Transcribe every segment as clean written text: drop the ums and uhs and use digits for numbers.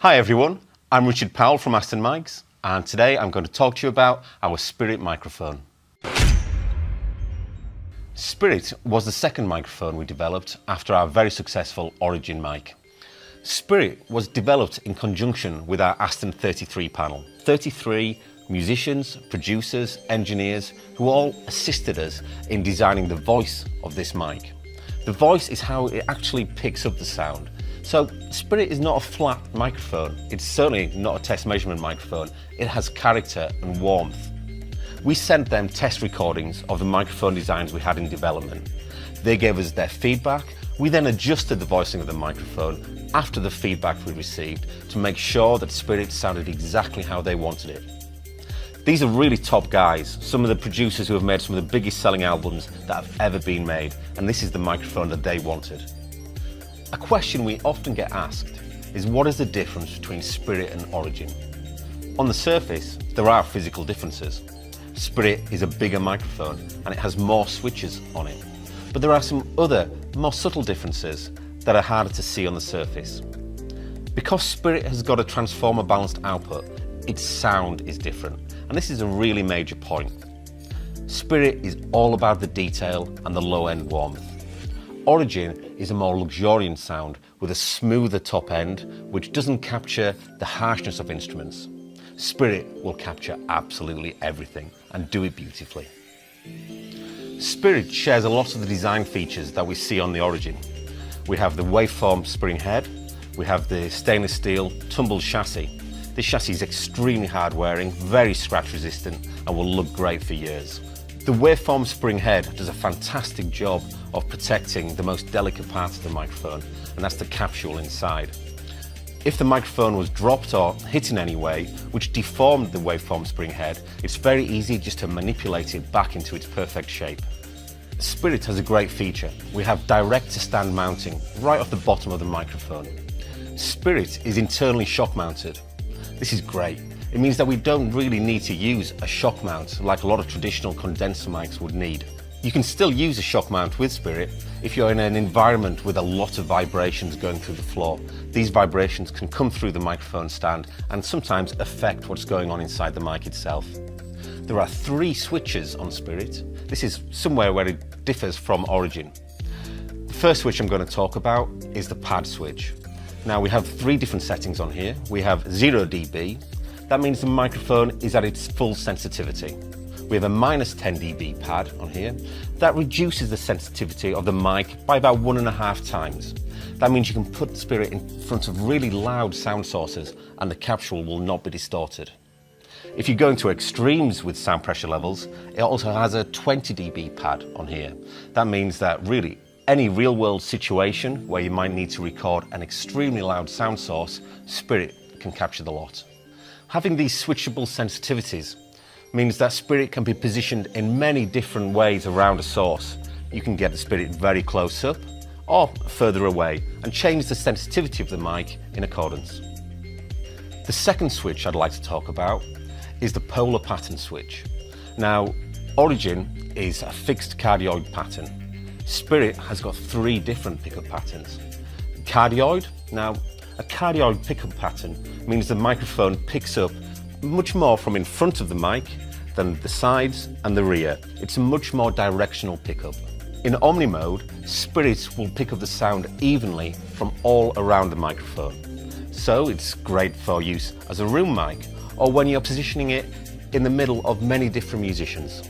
Hi everyone, I'm Richard Powell from Aston Mics, and today I'm going to talk to you about our Spirit microphone. Spirit was the second microphone we developed after our very successful Origin mic. Spirit was developed in conjunction with our Aston 33 panel. 33 musicians, producers, engineers who all assisted us in designing the voice of this mic. The voice is how it actually picks up the sound. So Spirit is not a flat microphone. It's certainly not a test measurement microphone. It has character and warmth. We sent them test recordings of the microphone designs we had in development. They gave us their feedback. We then adjusted the voicing of the microphone after the feedback we received to make sure that Spirit sounded exactly how they wanted it. These are really top guys, some of the producers who have made some of the biggest selling albums that have ever been made, and this is the microphone that they wanted. A question we often get asked is, what is the difference between Spirit and Origin? On the surface, there are physical differences. Spirit is a bigger microphone and it has more switches on it. But there are some other, more subtle differences that are harder to see on the surface. Because Spirit has got a transformer balanced output, its sound is different. And this is a really major point. Spirit is all about the detail and the low-end warmth. Origin is a more luxuriant sound with a smoother top end, which doesn't capture the harshness of instruments. Spirit will capture absolutely everything and do it beautifully. Spirit shares a lot of the design features that we see on the Origin. We have the waveform spring head, we have the stainless steel tumbled chassis. This chassis is extremely hard wearing, very scratch resistant, and will look great for years. The waveform spring head does a fantastic job of protecting the most delicate part of the microphone, and that's the capsule inside. If the microphone was dropped or hit in any way, which deformed the waveform spring head, it's very easy just to manipulate it back into its perfect shape. Spirit has a great feature. We have direct to stand mounting right off the bottom of the microphone. Spirit is internally shock mounted. This is great. It means that we don't really need to use a shock mount like a lot of traditional condenser mics would need. You can still use a shock mount with Spirit if you're in an environment with a lot of vibrations going through the floor. These vibrations can come through the microphone stand and sometimes affect what's going on inside the mic itself. There are 3 switches on Spirit. This is somewhere where it differs from Origin. The first switch I'm going to talk about is the pad switch. Now we have 3 different settings on here. We have 0 dB. That means the microphone is at its full sensitivity. We have a -10 dB pad on here. That reduces the sensitivity of the mic by about 1.5 times. That means you can put Spirit in front of really loud sound sources and the capsule will not be distorted. If you go into extremes with sound pressure levels, it also has a 20 dB pad on here. That means that really any real-world situation where you might need to record an extremely loud sound source, Spirit can capture the lot. Having these switchable sensitivities means that Spirit can be positioned in many different ways around a source. You can get the Spirit very close up or further away and change the sensitivity of the mic in accordance. The second switch I'd like to talk about is the polar pattern switch. Now, Origin is a fixed cardioid pattern. Spirit has got 3 different pickup patterns. Cardioid, now a cardioid pickup pattern means the microphone picks up much more from in front of the mic than the sides and the rear. It's a much more directional pickup. In Omni mode, Spirit will pick up the sound evenly from all around the microphone. So it's great for use as a room mic or when you're positioning it in the middle of many different musicians.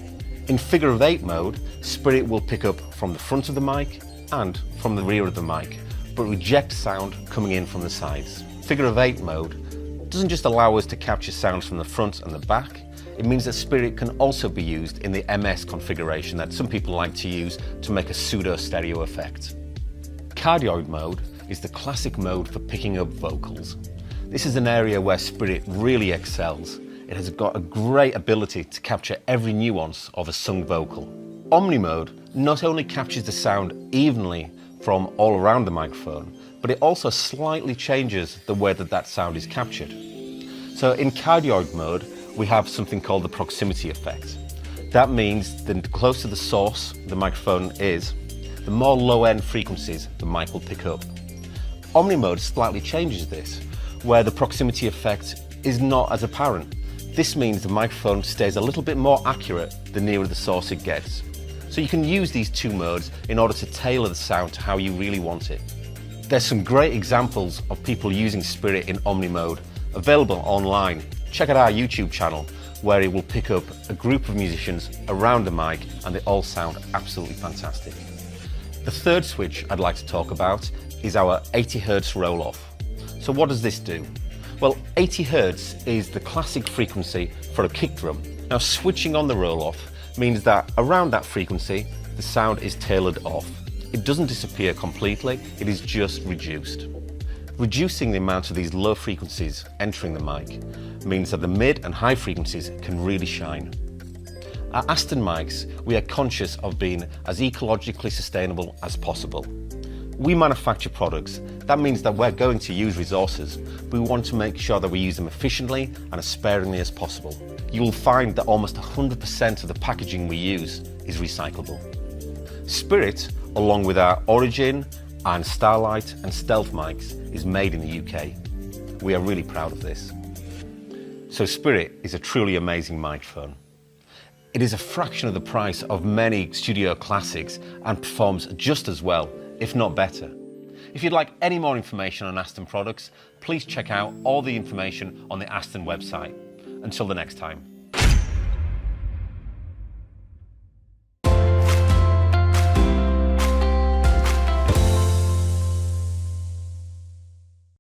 In figure of 8 mode, Spirit will pick up from the front of the mic and from the rear of the mic, but reject sound coming in from the sides. Figure of 8 mode doesn't just allow us to capture sounds from the front and the back, it means that Spirit can also be used in the MS configuration that some people like to use to make a pseudo stereo effect. Cardioid mode is the classic mode for picking up vocals. This is an area where Spirit really excels. It has got a great ability to capture every nuance of a sung vocal. Omni mode not only captures the sound evenly from all around the microphone, but it also slightly changes the way that that sound is captured. So in cardioid mode, we have something called the proximity effect. That means the closer the source the microphone is, the more low-end frequencies the mic will pick up. Omni mode slightly changes this. where the proximity effect is not as apparent. This means the microphone stays a little bit more accurate the nearer the source it gets. So you can use these two modes in order to tailor the sound to how you really want it. There's some great examples of people using Spirit in Omni mode available online. Check out our YouTube channel where it will pick up a group of musicians around the mic and they all sound absolutely fantastic. The third switch I'd like to talk about is our 80 Hz roll-off. So what does this do? Well, 80 Hz is the classic frequency for a kick drum. Now switching on the roll-off means that around that frequency the sound is tailored off. It doesn't disappear completely, it is just reduced. Reducing the amount of these low frequencies entering the mic means that the mid and high frequencies can really shine. At Aston Mics, we are conscious of being as ecologically sustainable as possible. We manufacture products. That means that we're going to use resources. We want to make sure that we use them efficiently and as sparingly as possible. You will find that almost 100% of the packaging we use is recyclable. Spirit, along with our Origin and Starlight and Stealth mics, is made in the UK. We are really proud of this. So Spirit is a truly amazing microphone. It is a fraction of the price of many studio classics and performs just as well, if not better. If you'd like any more information on Aston products, please check out all the information on the Aston website. Until the next time.